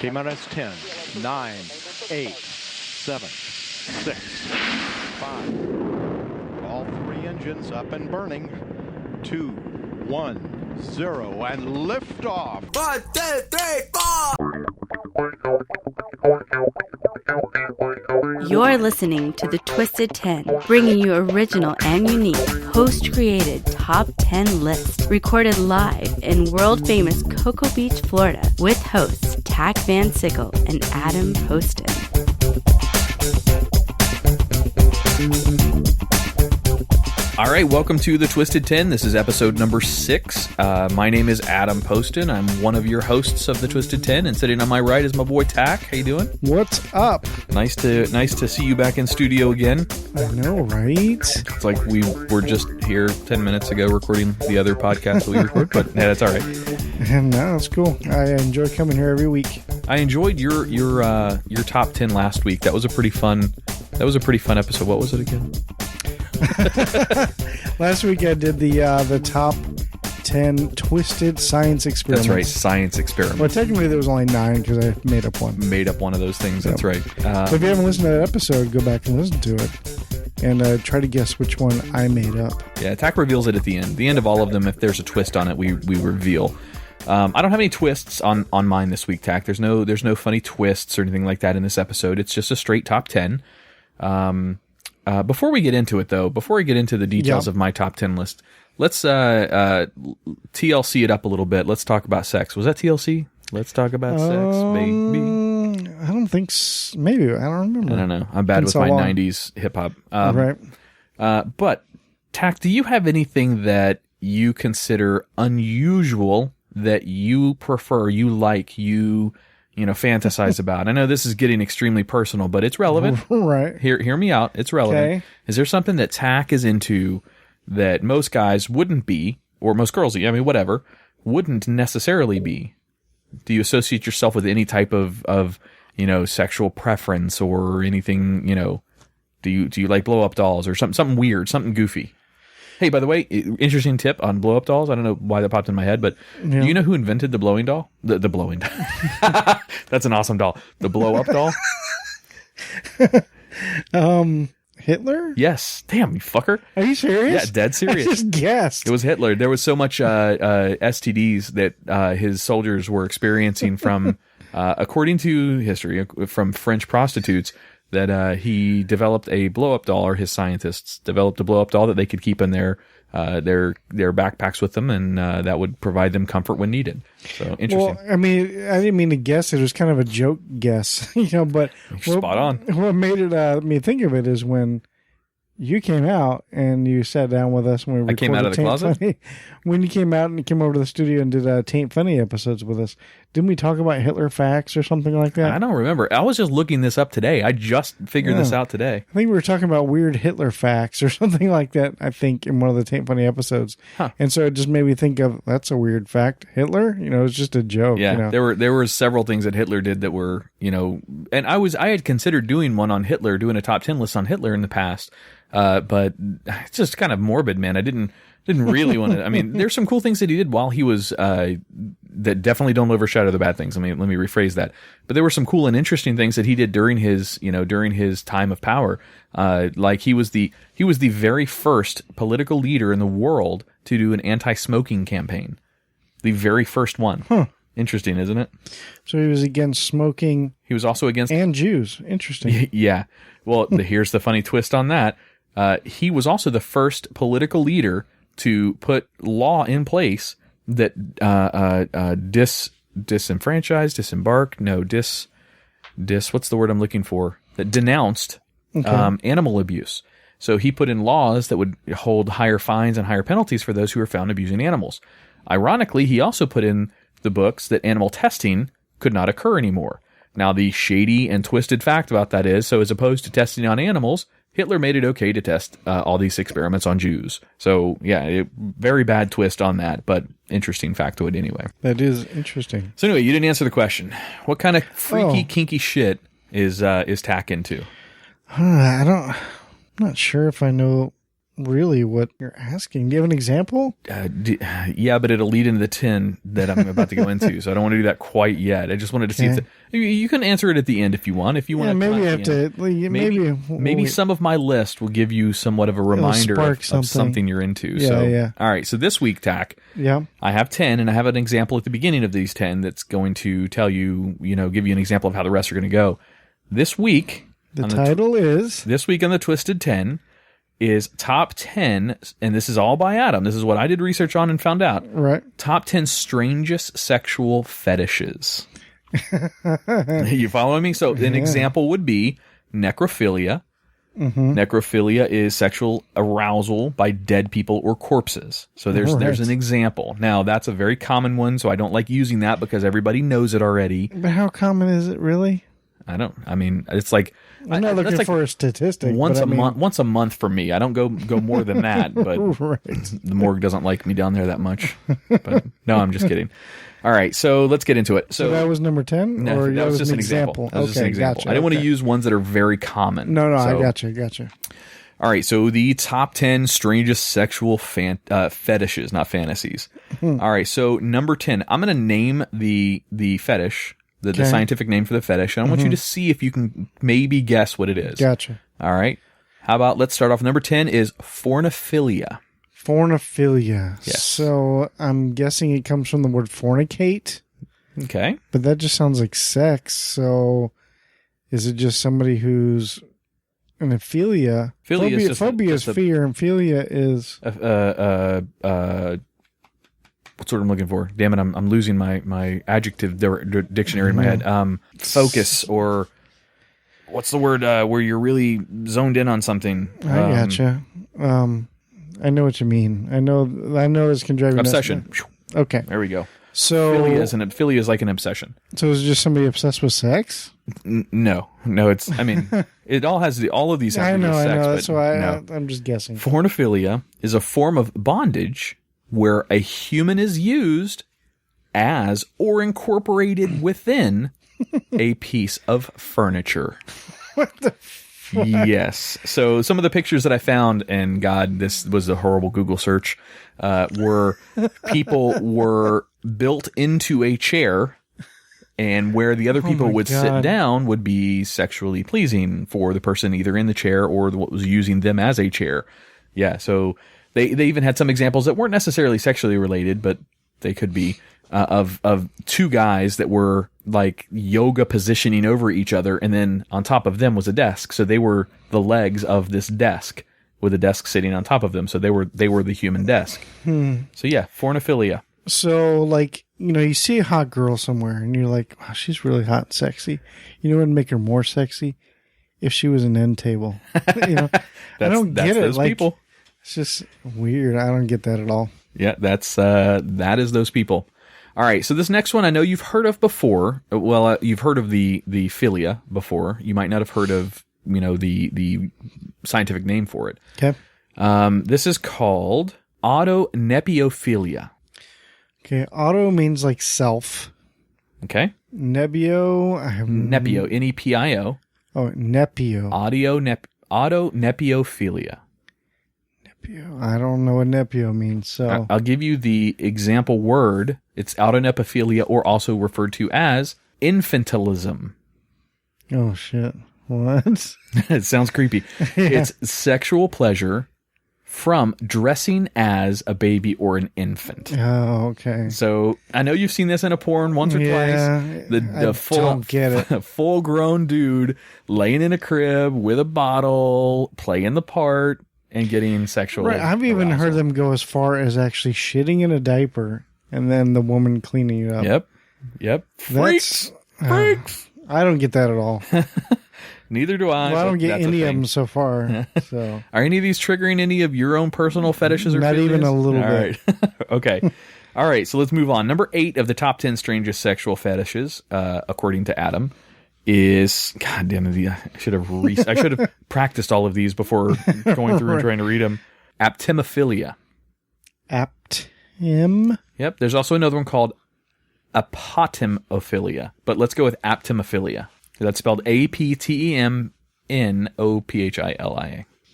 T-minus as 10, 9, 8, 7, 6, 5. All three engines up and burning. 2, 1, 0, and liftoff. 1, 2, 3, 4. You're listening to the Twisted 10, bringing you original and unique, host-created top 10 lists, recorded live in world-famous Cocoa Beach, Florida, with hosts Tach Van Sickle and Adam Poston. All right, welcome to the Twisted 10. This is episode number 6. My name is Adam Poston. I'm one of your hosts of the Twisted 10, and sitting on my right is my boy Tach. How you doing? What's up? Nice to see you back in studio again. I know, right? It's like we were just here 10 minutes ago recording the other podcast that we record, but yeah, that's all right. No, it's cool. I enjoy coming here every week. I enjoyed your top 10 last week. That was a pretty fun episode. What was it again? Last week I did the top 10 twisted science experiments. That's right, science experiments. Well, technically there was only 9 because I made up one. Made up one of those things. That's right. So if you haven't listened to that episode, go back and listen to it and try to guess which one I made up. Yeah, Tach reveals it at the end. The end of all of them, if there's a twist on it, we reveal. I don't have any twists on mine this week, Tach. There's no funny twists or anything like that in this episode. It's just a straight top 10. Before we get into it, though, before we get into the details of my top 10 list, let's TLC it up a little bit. Let's talk about sex. Was that TLC? Let's talk about sex, baby. I don't think so. Maybe. I don't remember. I don't know. I'm bad with my 90s hip-hop. Right. But, Tach, do you have anything that you consider unusual that you prefer, you like, you fantasize about? I know this is getting extremely personal, but it's relevant. Right. Hear me out. It's relevant. Okay. Is there something that Tach is into that most guys wouldn't be, or most girls, whatever, wouldn't necessarily be? Do you associate yourself with any type of sexual preference or anything, do you like blow up dolls or something weird, something goofy? Hey, by the way, interesting tip on blow-up dolls. I don't know why that popped in my head, but do you know who invented the blowing doll? The blowing doll. That's an awesome doll. The blow-up doll? Hitler? Yes. Damn, you fucker. Are you serious? Yeah, dead serious. I just guessed. It was Hitler. There was so much STDs that his soldiers were experiencing from, according to history, from French prostitutes, that he developed a blow-up doll, or his scientists developed a blow-up doll that they could keep in their backpacks with them, and that would provide them comfort when needed. So interesting. Well, I didn't mean to guess. It was kind of a joke guess, but spot on. What made it me think of it is when you came out and you sat down with us when we recorded. I came out of the closet? Funny. When you came out and you came over to the studio and did Taint Funny episodes with us, didn't we talk about Hitler facts or something like that? I don't remember. I was just looking this up today. I just figured this out today. I think we were talking about weird Hitler facts or something like that, I think, in one of the Taint Funny episodes. Huh. And so it just made me think of, that's a weird fact. Hitler? It's just a joke. Yeah, there were several things that Hitler did that were, and I had considered doing one on Hitler, doing a top 10 list on Hitler in the past. But it's just kind of morbid, man. I didn't really want to. There's some cool things that he did while he was that definitely don't overshadow the bad things. Let me rephrase that. But there were some cool and interesting things that he did during his time of power. Like he was the very first political leader in the world to do an anti-smoking campaign. The very first one. Huh. Interesting, isn't it? So he was against smoking. He was also against and Jews. Interesting. Yeah. Well, here's the funny twist on that. He was also the first political leader to put law in place that what's the word I'm looking for? That denounced animal abuse. So he put in laws that would hold higher fines and higher penalties for those who were found abusing animals. Ironically, he also put in the books that animal testing could not occur anymore. Now, the shady and twisted fact about that is, so as opposed to testing on animals, Hitler made it okay to test all these experiments on Jews. So, yeah, very bad twist on that, but interesting factoid anyway. That is interesting. So anyway, you didn't answer the question. What kind of freaky, kinky shit is Tach into? I'm not sure if I know really what you're asking. Do you have an example? Yeah, but it'll lead into the 10 that I'm about to go into, so I don't want to do that quite yet. I just wanted to see if you can answer it at the end if you want. If you want, maybe I have to. Maybe some of my list will give you somewhat of a reminder of something you're into. Yeah. All right. So this week, Tach, I have 10, and I have an example at the beginning of these 10 that's going to tell you, give you an example of how the rest are going to go. This week, the title is this week on the Twisted 10. Is top 10, and this is all by Adam. This is what I did research on and found out. Right. Top 10 strangest sexual fetishes. You following me? So an example would be necrophilia. Mm-hmm. Necrophilia is sexual arousal by dead people or corpses. So there's an example. Now, that's a very common one, so I don't like using that because everybody knows it already. But how common is it really? It's like I'm not looking for a statistic. Once a month for me. I don't go more than that, but the morgue doesn't like me down there that much. But no, I'm just kidding. All right, so let's get into it. So that was number 10? No, that was just an example. That was just an example. Gotcha. I didn't want to use ones that are very common. No, I gotcha. All right, so the top 10 strangest sexual fetishes, not fantasies. All right, so number 10, I'm going to name the fetish, the scientific name for the fetish, and I want you to see if you can maybe guess what it is. Gotcha. All right. How about, let's start off. Number 10 is forniphilia. Forniphilia. Yes. So I'm guessing it comes from the word fornicate. Okay. But that just sounds like sex. So is it just somebody who's an aphilia? Phobia is fear, and philia is... what's what I'm looking for? Damn it, I'm losing my adjective dictionary in my head. Focus, or what's the word where you're really zoned in on something? I gotcha. I know what you mean. I know this can drive you obsession. Nuts. Okay, there we go. So philia is like an obsession. So is it just somebody obsessed with sex? No. It's. I mean, it all has all of these. I know. That's why no. I'm just guessing. Forniphilia is a form of bondage where a human is used as or incorporated within a piece of furniture. What the fuck? Yes. So some of the pictures that I found, and God, this was a horrible Google search, were people were built into a chair, and where the other people would sit down would be sexually pleasing for the person either in the chair or what was using them as a chair. Yeah, so... They even had some examples that weren't necessarily sexually related, but they could be of two guys that were like yoga positioning over each other, and then on top of them was a desk. So they were the legs of this desk with a desk sitting on top of them. So they were the human desk. So yeah, forniphilia. So like, you see a hot girl somewhere and you're like, wow, she's really hot and sexy. You know what would make her more sexy? If she was an end table. I don't get it. Those people. It's just weird. I don't get that at all. Yeah, that is those people. All right, so this next one I know you've heard of before. Well, you've heard of the philia before. You might not have heard of the scientific name for it. Okay. This is called autonepophilia. Okay, auto means like self. Okay. Nepio. Nepio. Nepio. Oh, nepio. Autonepophilia. I don't know what nepio means, so... I'll give you the example word. It's autonepophilia, or also referred to as infantilism. Oh, shit. What? It sounds creepy. Yeah. It's sexual pleasure from dressing as a baby or an infant. Oh, okay. So I know you've seen this in a porn once or twice. The full-grown dude laying in a crib with a bottle, playing the part, and getting sexual. Right, I've even heard them go as far as actually shitting in a diaper and then the woman cleaning it up. Yep. Freaks. I don't get that at all. Neither do I. Well, I don't get any of them so far. So, are any of these triggering any of your own personal fetishes or not feelings? Even a little bit. Right. Okay. All right. So let's move on. Number 8 of the top 10 strangest sexual fetishes, according to Adam, is, God damn it, I should have practiced all of these before going through and trying to read them. Aptimophilia. Aptim? Yep. There's also another one called apotemophilia, but let's go with aptimophilia. That's spelled Aptemnophilia.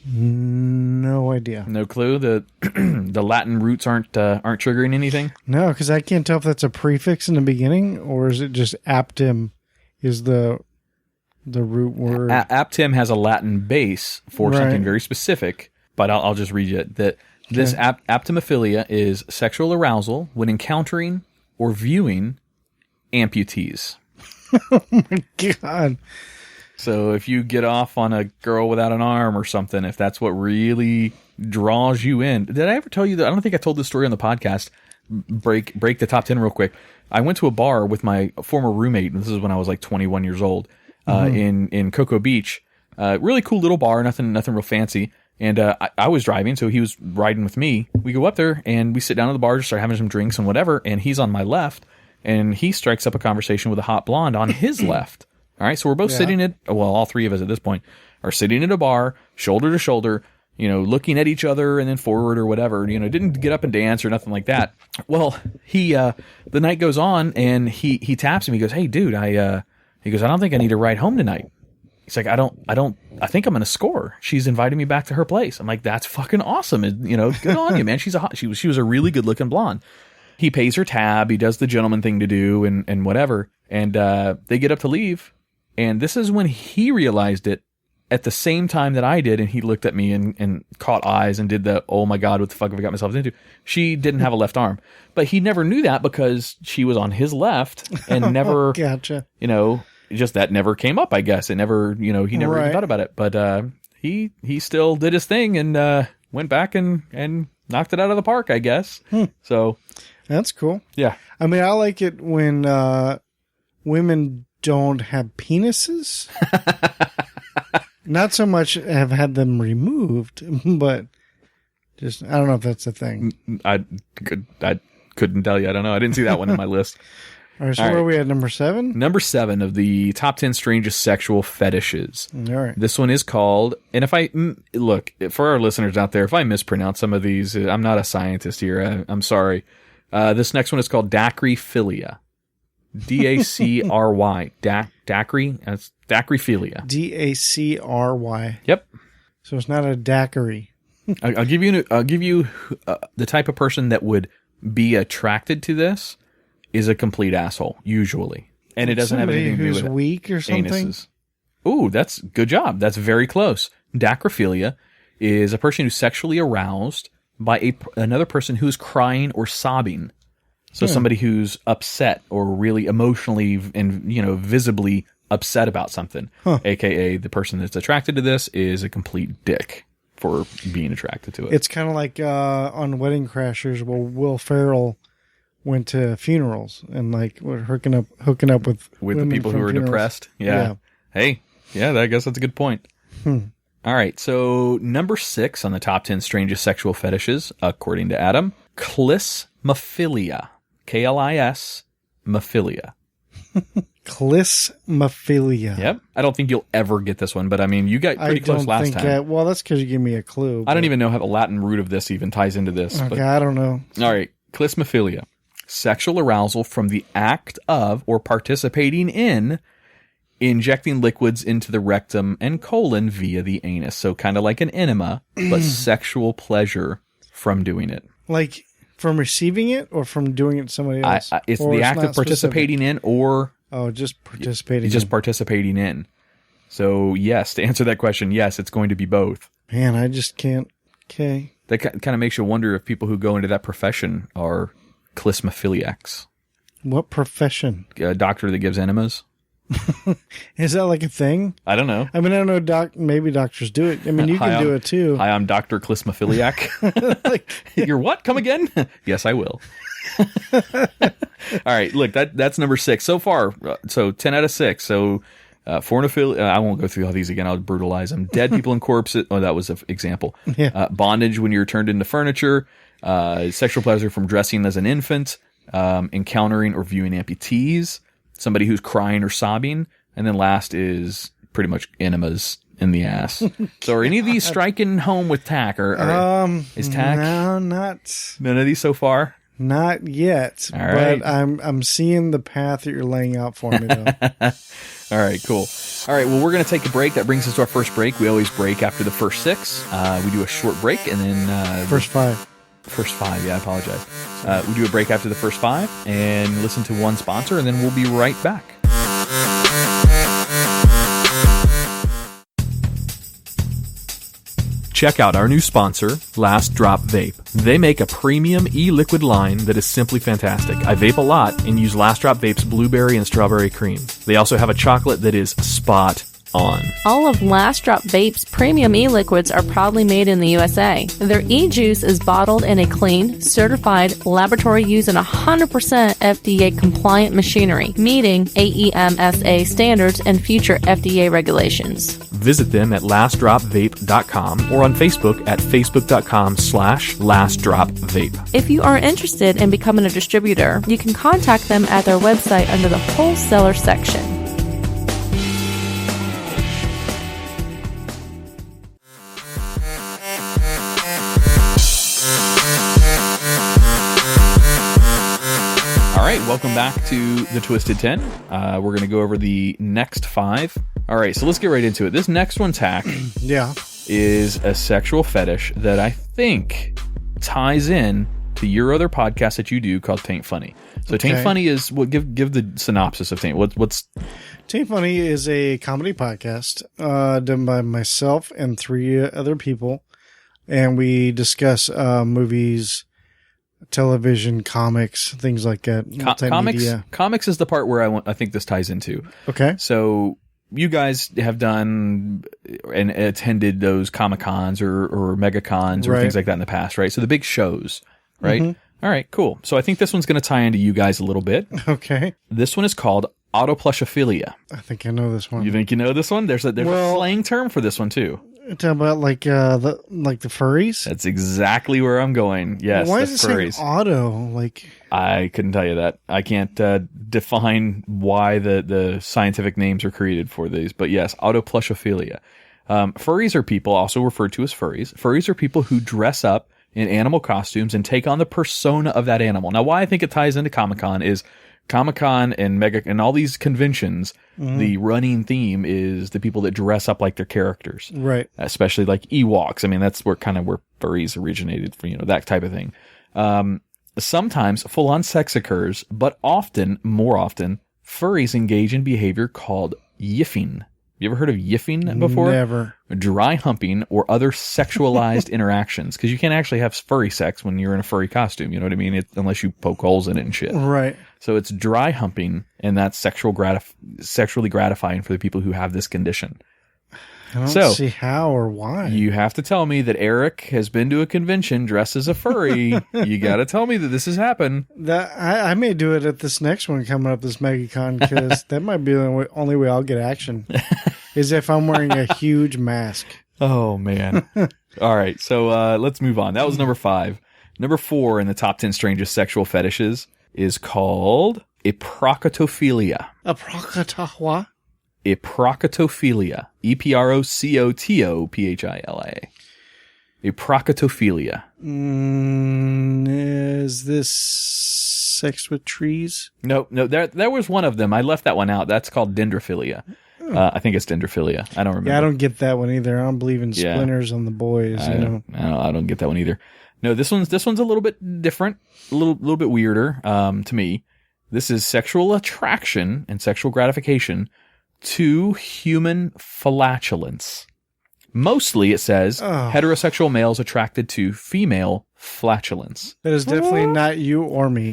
No idea. No clue. The the Latin roots aren't triggering anything. No, because I can't tell if that's a prefix in the beginning or is it just aptim is the root word. Aptim has a Latin base for Right. something very specific, but I'll just read you it. This aptimophilia is sexual arousal when encountering or viewing amputees. Oh my God. So if you get off on a girl without an arm or something, if that's what really draws you in. Did I ever tell you that? I don't think I told this story on the podcast. Break the top 10 real quick. I went to a bar with my former roommate, and this is when I was like 21 years old, in Cocoa Beach. Really cool little bar, nothing real fancy. And I was driving, so he was riding with me. We go up there, and we sit down at the bar, just start having some drinks and whatever, and he's on my left, and he strikes up a conversation with a hot blonde on his left. All right, so we're both sitting all three of us at this point are sitting at a bar, shoulder to shoulder, looking at each other and then forward or whatever. Didn't get up and dance or nothing like that. Well, he the night goes on, and he taps him. He goes, "Hey, dude, he goes, I don't think I need a ride home tonight." He's like, I think I'm going to score. She's invited me back to her place. I'm like, that's fucking awesome. Good on you, man. She was a really good looking blonde. He pays her tab. He does the gentleman thing to do and whatever. And they get up to leave. And this is when he realized it at the same time that I did. And he looked at me and caught eyes and did the, oh my God, what the fuck have I got myself into? She didn't have a left arm, but he never knew that because she was on his left and never, Gotcha. Just that never came up, I guess. It never, he never even thought about it. But he still did his thing and went back and knocked it out of the park, I guess. So that's cool. Yeah. I mean, I like it when women don't have penises. Not so much have had them removed, but just I don't know if that's a thing. I couldn't tell you. I don't know. I didn't see that one in my list. All right, so where are we at? Number 7? Number 7 of the top 10 strangest sexual fetishes. All right. This one is called, and if I, look, for our listeners out there, if I mispronounce some of these, I'm not a scientist here. I'm sorry. This next one is called dacryphilia. D-A-C-R-Y. Dacry? That's dacryphilia. D-A-C-R-Y. Yep. So it's not a daiquiri. I'll give you the type of person that would be attracted to this is a complete asshole, usually. And it doesn't have anything to do with who's weak or something? anuses. Ooh, that's good job. That's very close. Dacryphilia is a person who's sexually aroused by another person who's crying or sobbing. So somebody who's upset or really emotionally and, visibly upset about something. AKA the person that's attracted to this is a complete dick for being attracted to it. It's kind of like on Wedding Crashers where Will Ferrell went to funerals and were hooking up with the people who are funerals. depressed. Yeah. Hey, yeah, I guess that's a good point. All right. So number 6 on the top 10 strangest sexual fetishes, according to Adam, klismophilia. K-L-I-S, mophilia. Klismophilia. Yep. I don't think you'll ever get this one, but I mean, you got pretty close last time. Well, that's because you gave me a clue. I don't even know how the Latin root of this even ties into this. Okay, but, I don't know. All right. Klismophilia. Sexual arousal from the act of or participating in injecting liquids into the rectum and colon via the anus. So kind of like an enema, but sexual pleasure from doing it. Like from receiving it or from doing it to somebody else? It's the act of participating in or... Oh, just participating. Just participating in. So, yes, to answer that question, yes, it's going to be both. Man, I just can't. Okay. That kind of makes you wonder if people who go into that profession are klismophiliacs. What profession? A doctor that gives enemas. Is that like a thing? I don't know. I mean, I don't know. Maybe doctors do it. I mean, you can do it too. Hi, I'm Dr. Klismophiliac. You're what? Come again? Yes, I will. All right, look, that's number 6 so far. So 10 out of 6. So fornophilia, I won't go through all these again. I'll brutalize them. Dead people and corpses. Oh, that was an example. Yeah. Bondage when you're turned into furniture. Sexual pleasure from dressing as an infant. Encountering or viewing amputees. Somebody who's crying or sobbing. And then last is pretty much enemas in the ass. So are any of these striking home with Tach? Is Tach? No, not. None of these so far? Not yet, All right. but I'm seeing the path that you're laying out for me, though. All right, cool. All right, well, we're going to take a break. That brings us to our first break. We always break after the first 6. We do a short break, and then... First 5. First 5, yeah, I apologize. We do a break after the first 5 and listen to one sponsor, and then we'll be right back. Check out our new sponsor, Last Drop Vape. They make a premium e-liquid line that is simply fantastic. I vape a lot and use Last Drop Vape's blueberry and strawberry cream. They also have a chocolate that is spot on. All of Last Drop Vape's premium e-liquids are proudly made in the USA. Their e-juice is bottled in a clean, certified, laboratory used in 100% FDA compliant machinery, meeting AEMSA standards and future FDA regulations. Visit them at lastdropvape.com or on Facebook at facebook.com/lastdropvape. If you are interested in becoming a distributor, you can contact them at their website under the wholesaler section. All right, welcome back to the Twisted 10. We're going to go over the next 5. All right, so let's get right into it. This next one, Tach, Yeah. is a sexual fetish that I think ties in to your other podcast that you do called Taint Funny. So Taint Okay. Funny is what? Give the synopsis of Taint. What's Taint Funny is a comedy podcast done by myself and 3 other people, and we discuss movies, television, comics, things like that. comics? Multimedia. Comics is the part where I think this ties into. Okay. So you guys have done and attended those Comic-Cons or Mega-Cons or Right. things like that in the past, right? So the big shows, right? All right, cool. So I think this one's going to tie into you guys a little bit. Okay. This one is called autoplushophilia. I think I know this one. You think you know this one? There's a Well- slang term for this one too. Talking about like the furries. That's exactly where I'm going. Yes, Why the is it saying furries. auto? Like, I couldn't tell you that. I can't define why the scientific names are created for these, but yes, autoplushophilia. Furries are people, also referred to as furries. Furries are people who dress up in animal costumes and take on the persona of that animal. Now, why I think it ties into Comic-Con is Comic-Con and Mega and all these conventions, the running theme is the people that dress up like their characters. right. Especially like Ewoks. I mean, that's where furries originated for, that type of thing. Sometimes full-on sex occurs, but more often, furries engage in behavior called yiffing. You ever heard of yiffing before? Never. Dry humping or other sexualized interactions. Because you can't actually have furry sex when you're in a furry costume. You know what I mean? Unless you poke holes in it and shit. Right. So it's dry humping, and that's sexually gratifying for the people who have this condition. I don't see how or why. You have to tell me that Eric has been to a convention dressed as a furry. You got to tell me that this has happened. That I may do it at this next one coming up, this MegaCon, because that might be the only way I'll get action, is if I'm wearing a huge mask. Oh, man. All right, so let's move on. That was number 5. Number 4 in the top 10 strangest sexual fetishes is called eprocotophilia. A procotahwa? Eprocotophilia. Eprocotophilia. Eprocotophilia. Is this sex with trees? No, there was one of them. I left that one out. That's called dendrophilia. I think it's dendrophilia. I don't remember. Yeah, I don't get that one either. I don't believe in Yeah. splinters on the boys. I don't get that one either. No, this one's a little bit different, a little bit weirder to me. This is sexual attraction and sexual gratification to human flatulence. Mostly, it says, heterosexual males attracted to female flatulence. That is definitely not you or me.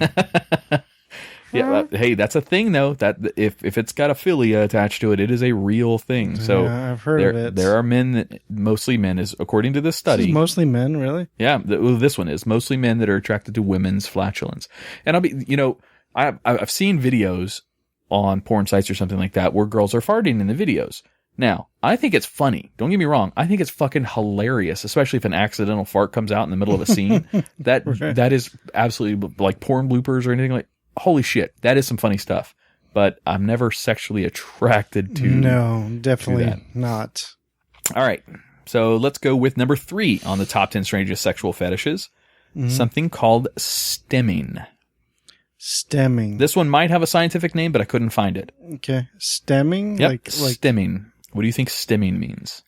Yeah, hey, that's a thing though. That if it's got a philia attached to it, it is a real thing. So Yeah, I've heard of it. There are men, mostly men, is according to this study. This is mostly men, really? Yeah, this one is mostly men that are attracted to women's flatulence. And I've seen videos on porn sites or something like that where girls are farting in the videos. Now, I think it's funny. Don't get me wrong. I think it's fucking hilarious, especially if an accidental fart comes out in the middle of a scene. That is absolutely like porn bloopers or anything like. Holy shit, that is some funny stuff. But I'm never sexually attracted to. No, definitely that. not. All right, so let's go with number 3 on the top 10 strangest sexual fetishes. something called stimming. Stemming. This one might have a scientific name, but I couldn't find it. Okay. Stemming? Yep, Like stimming. What do you think stimming means?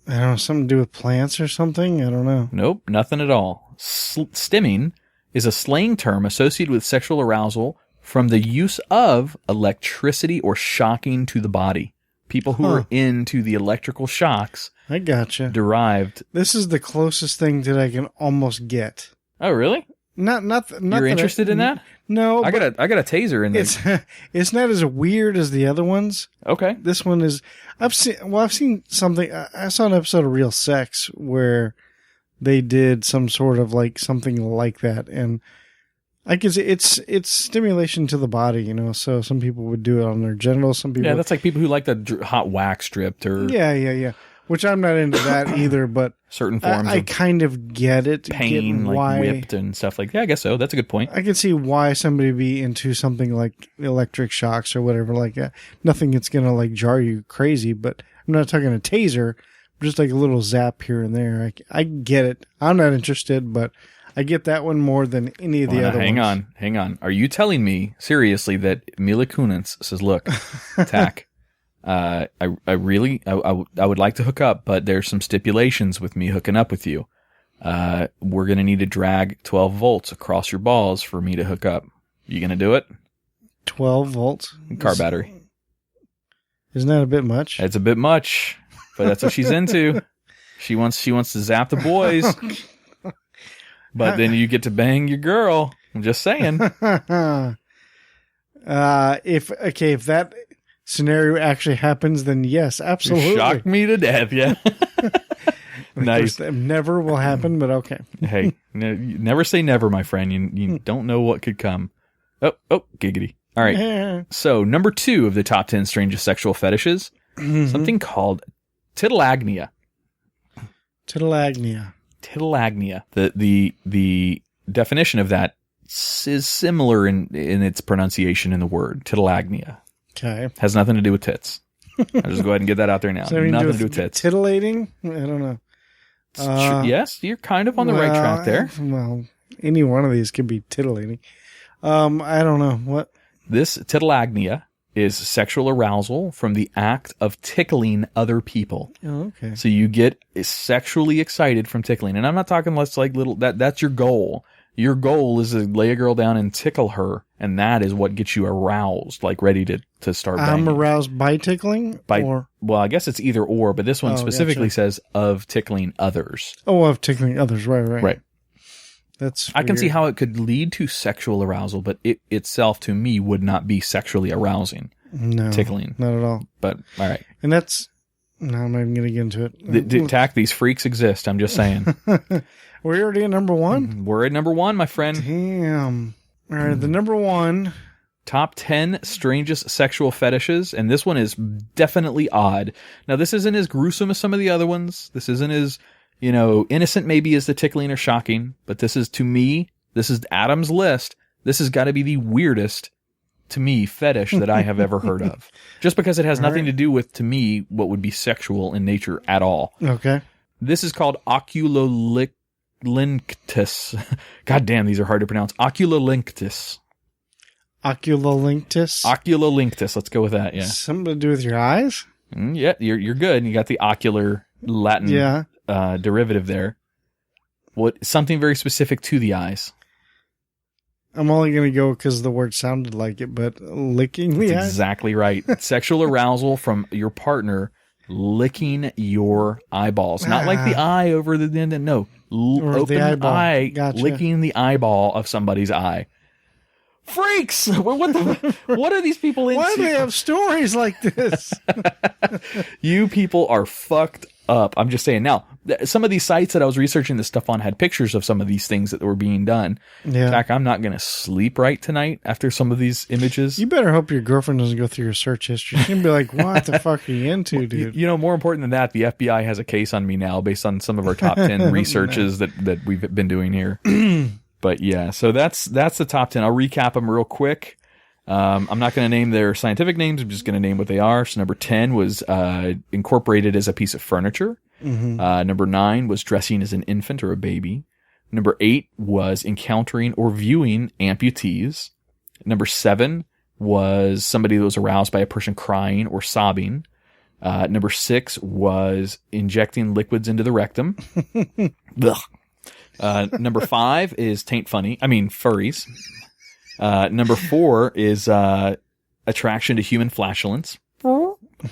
I don't know, something to do with plants or something? I don't know. Nope, nothing at all. Stimming is a slang term associated with sexual arousal from the use of electricity or shocking to the body. People who are into the electrical shocks I gotcha. derived. This is the closest thing that I can almost get. Oh, really? Not You're interested in that? No. I got a taser in there. It's not as weird as the other ones. Okay. This one is. I've seen something. I saw an episode of Real Sex where they did some sort of like something like that, and I can see it's stimulation to the body, you know. So some people would do it on their genitals. Some people. Yeah, that's like people who like the hot wax stripped or Yeah. Which I'm not into that either, but certain forms I of kind of get it. pain, like whipped and stuff like that. Yeah, I guess so. That's a good point. I can see why somebody would be into something like electric shocks or whatever like that. Nothing that's going to like jar you crazy, but I'm not talking a taser, just like a little zap here and there. I get it. I'm not interested, but I get that one more than any of the other ones. Hang on. Are you telling me seriously that Mila Kunis says, look, Tach, I would like to hook up, but there's some stipulations with me hooking up with you. We're going to need to drag 12 volts across your balls for me to hook up. You going to do it? 12 volts? Car battery. Isn't that a bit much? It's a bit much, but that's what she's into. She wants to zap the boys, but then you get to bang your girl. I'm just saying. If that scenario actually happens, then yes, absolutely. You shocked me to death, yeah. Nice. Never will happen, but okay. Hey, never say never, my friend. You don't know what could come. Oh, giggity. All right. So, number 2 of the top 10 strangest sexual fetishes, something called titillagnia. Titillagnia. The definition of that is similar in its pronunciation in the word, titillagnia. Okay. Has nothing to do with tits. I'll just go ahead and get that out there now. Nothing to do with tits. Titillating? I don't know. Yes, you're kind of on the right track there. Well, any one of these could be titillating. I don't know. What? This titillagnia is sexual arousal from the act of tickling other people. Oh, okay. So you get sexually excited from tickling. And I'm not talking less like little, that's your goal. Your goal is to lay a girl down and tickle her, and that is what gets you aroused, like ready to start banging. I'm aroused by tickling? Well, I guess it's either or, but this one specifically says of tickling others. Oh, of tickling others, right. Right. That's I can weird. see how it could lead to sexual arousal, but it itself, to me, would not be sexually arousing. No. Tickling. Not at all. But, all right. And that's... No, I'm not even going to get into it. Tach, these freaks exist, I'm just saying. We're already at number 1? We're at number 1, my friend. Damn. All right, the number 1. Top 10 strangest sexual fetishes, and this one is definitely odd. Now, this isn't as gruesome as some of the other ones. This isn't as, innocent maybe as the tickling or shocking, but this is, to me, this is Adam's list. This has got to be the weirdest, to me, fetish that I have ever heard of. Just because it has nothing to do with, to me, what would be sexual in nature at all. Okay. This is called oculolinctus. God damn, these are hard to pronounce. Oculolinctus. Oculolinctus? Oculolinctus. Let's go with that, yeah. Something to do with your eyes? Yeah, you're good. You got the ocular Latin derivative there. Something very specific to the eyes. I'm only going to go because the word sounded like it, but licking the eyes? Exactly right. Sexual arousal from your partner licking your eyeballs. Not like the eye over the end. No. Open the eyeball. eye, Gotcha. licking the eyeball of somebody's eye. Freaks! What are these people into? Why do they have stories like this? You people are fucked up. I'm just saying. Now, some of these sites that I was researching this stuff on had pictures of some of these things that were being done. Yeah. In fact, I'm not going to sleep right tonight after some of these images. You better hope your girlfriend doesn't go through your search history. She's going to be like, what the fuck are you into, dude? More important than that, the FBI has a case on me now based on some of our top 10 researches that we've been doing here. But yeah, so that's the top 10. I'll recap them real quick. I'm not going to name their scientific names. I'm just going to name what they are. So number 10 was incorporated as a piece of furniture. Mm-hmm. Number 9 was dressing as an infant or a baby. Number 8 was encountering or viewing amputees. Number 7 was somebody that was aroused by a person crying or sobbing. Number 6 was injecting liquids into the rectum. Number 5 is furries. Number 4 is attraction to human flatulence.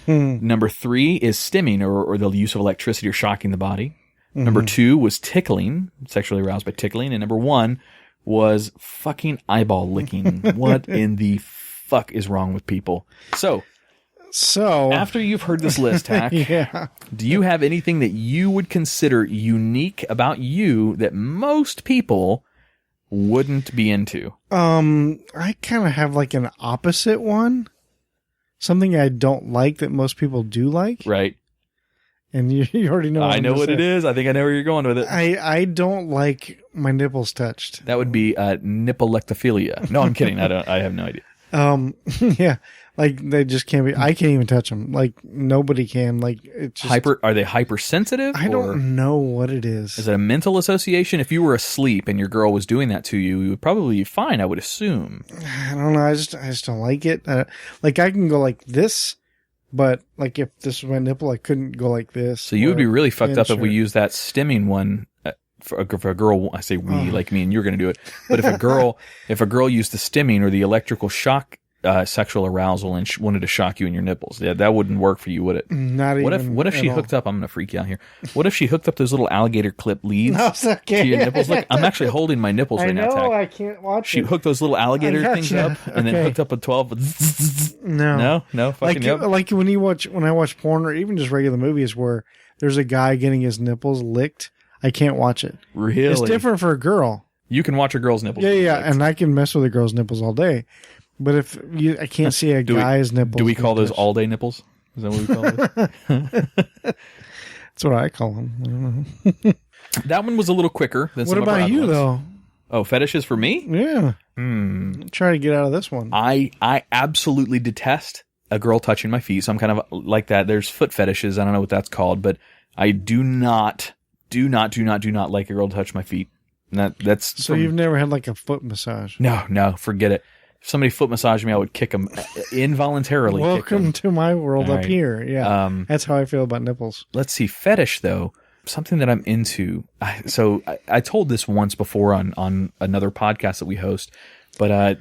Number 3 is stimming or the use of electricity or shocking the body. Number 2 was tickling, sexually aroused by tickling. And number 1 was fucking eyeball licking. What in the fuck is wrong with people? So after you've heard this list, Tach, do you have anything that you would consider unique about you that most people wouldn't be into? I kind of have like an opposite one. Something I don't like that most people do like. Right. And you already know. I know what it is. I think I know where you're going with it. I don't like my nipples touched. That would be nippolectophilia. No, I'm kidding. I have no idea. Yeah, like they just can't be. I can't even touch them. Like nobody can. Like it's just, Are they hypersensitive? I don't know what it is. Is it a mental association? If you were asleep and your girl was doing that to you, you would probably be fine, I would assume. I don't know. I just don't like it. Like I can go like this, but like if this was my nipple, I couldn't go like this. So you would be really fucked up if we use that stimming one. For a girl, I say we, like me and you're going to do it. But if a girl used the stimming or the electrical shock, sexual arousal and wanted to shock you in your nipples, that wouldn't work for you, would it? What if she hooked up? I'm going to freak you out here. What if she hooked up those little alligator clip leads to your nipples? Look, I'm actually holding my nipples right now. Tach. I can't watch she hooked those little alligator things up and then hooked up a 12. No, fucking like when I watch porn or even just regular movies where there's a guy getting his nipples licked. I can't watch it. Really? It's different for a girl. You can watch a girl's nipples. Yeah, and I can mess with a girl's nipples all day. But I can't see a guy's nipples. Do we call those all-day nipples? Is that what we call those? That's what I call them. I don't know. That one was a little quicker than some of our other ones. What about you, though? Oh, fetishes for me? Yeah. Try to get out of this one. I absolutely detest a girl touching my feet, so I'm kind of like that. There's foot fetishes. I don't know what that's called, but I do not like a girl to touch my feet. That's so you've never had like a foot massage? No, forget it. If somebody foot massaged me, I would kick them involuntarily. Welcome to my world All up right. here. Yeah, that's how I feel about nipples. Let's see, fetish though, something that I'm into. I told this once before on another podcast that we host, but I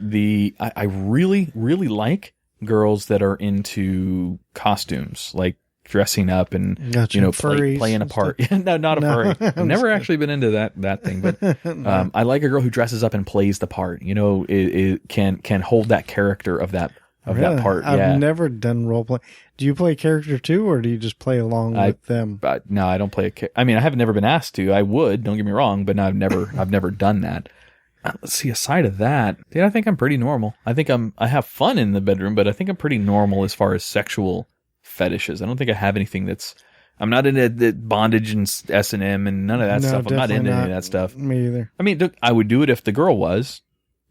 really like girls that are into costumes, like dressing up and playing a part. No, not a furry. I've never actually been into that thing, but I like a girl who dresses up and plays the part. It can hold that character of that part. I've never done role play. Do you play a character too, or do you just play along with them? No, I don't play I mean, I have never been asked to. I would. Don't get me wrong, but I've never done that. Let's see. Aside of that, I think I'm pretty normal. I think I have fun in the bedroom, but I think I'm pretty normal as far as sexual fetishes. I don't think I have anything I'm not into the bondage and S&M and none of that stuff. I'm not into any of that stuff. Me either. I mean, I would do it if the girl was.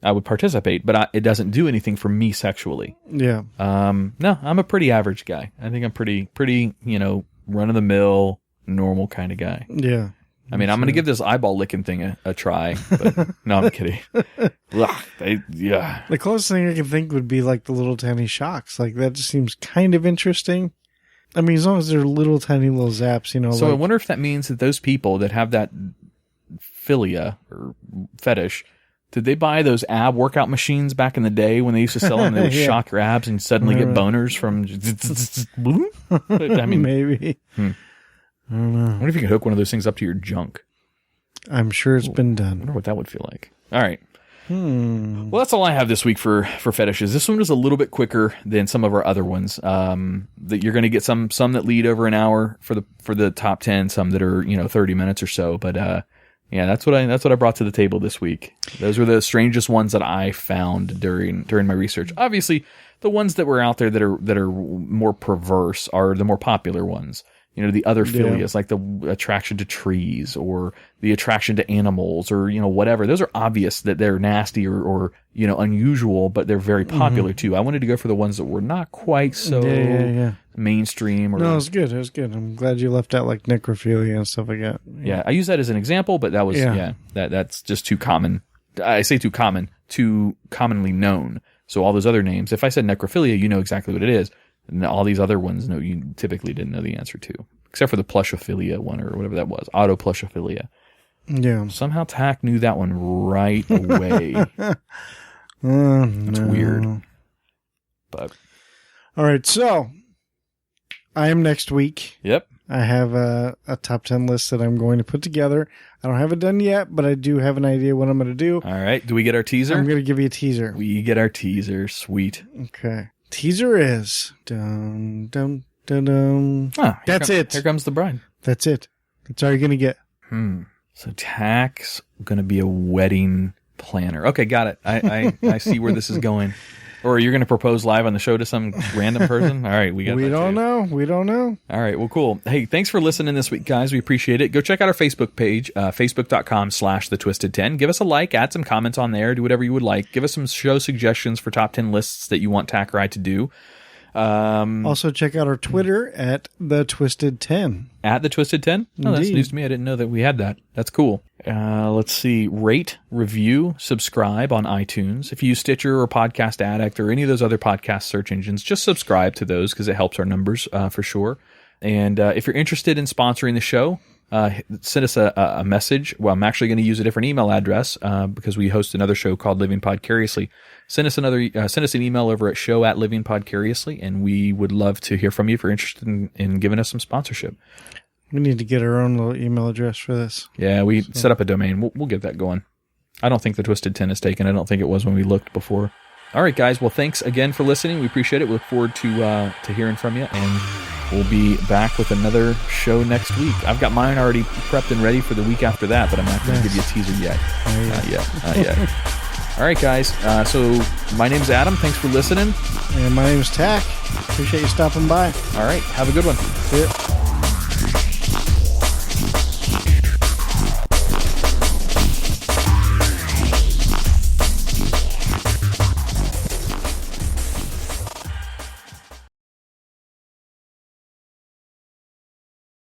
I would participate, but it doesn't do anything for me sexually. Yeah. No, I'm a pretty average guy. I think I'm pretty, run of the mill, normal kind of guy. Yeah. I mean, I'm going to give this eyeball licking thing a try, but no, I'm kidding. Yeah. The closest thing I can think would be like the little tiny shocks. Like that just seems kind of interesting. I mean, as long as they're little tiny little zaps, So I wonder if that means that those people that have that philia or fetish, did they buy those ab workout machines back in the day when they used to sell them? They would shock your abs and you suddenly get boners from. I mean, maybe. I don't know. I wonder if you could hook one of those things up to your junk. I'm sure it's been done. I wonder what that would feel like. All right. Well, that's all I have this week for fetishes. This one was a little bit quicker than some of our other ones. That you're going to get some that lead over an hour for the top 10, some that are 30 minutes or so. But yeah, that's what I brought to the table this week. Those were the strangest ones that I found during my research. Obviously, the ones that were out there that are more perverse are the more popular ones. the other philias, like the attraction to trees or the attraction to animals or, whatever. Those are obvious that they're nasty or unusual, but they're very popular too. I wanted to go for the ones that were not quite so mainstream. No, it was good. It was good. I'm glad you left out like necrophilia and stuff like that. Yeah, I use that as an example, but that was, that's just too common. I say too common, too commonly known. So all those other names, if I said necrophilia, you know exactly what it is. And all these other ones, no, you typically didn't know the answer to, except for the plushophilia one or whatever that was, autoplushophilia. Yeah. Somehow Tach knew that one right away. That's weird. But all right, so I am next week. Yep. I have a top 10 list that I'm going to put together. I don't have it done yet, but I do have an idea what I'm going to do. All right. Do we get our teaser? I'm going to give you a teaser. We get our teaser. Sweet. Okay. Teaser is dun dun dun dun. That's it. Here comes the bride. That's it. That's all you're gonna get. So Tach's gonna be a wedding planner. Okay, got it. I see where this is going. Or you're gonna propose live on the show to some random person? All right, we got. We don't know. We don't know. All right, well, cool. Hey, thanks for listening this week, guys. We appreciate it. Go check out our Facebook page, facebook.com/thetwisted10. Give us a like, add some comments on there, do whatever you would like. Give us some show suggestions for top 10 lists that you want Tach or I to do. Also, check out our Twitter at the Twisted 10. At the Twisted 10? Oh, that's Indeed. news to me. I didn't know that we had that. That's cool. Let's see. Rate, review, subscribe on iTunes. If you use Stitcher or Podcast Addict or any of those other podcast search engines, just subscribe to those because it helps our numbers for sure. And if you're interested in sponsoring the show, send us a message. Well, I'm actually going to use a different email address because we host another show called Living Podcariously. Send us an email over at show@livingpodcariously, and we would love to hear from you if you're interested in giving us some sponsorship. We need to get our own little email address for this. Yeah, we set up a domain. We'll get that going. I don't think the Twisted 10 is taken. I don't think it was when we looked before. All right, guys. Well, thanks again for listening. We appreciate it. We look forward to hearing from you, and we'll be back with another show next week. I've got mine already prepped and ready for the week after that, but I'm not going to give you a teaser yet. Not yet. All right, guys. So my name's Adam. Thanks for listening. And my name's Tach. Appreciate you stopping by. All right. Have a good one. See ya.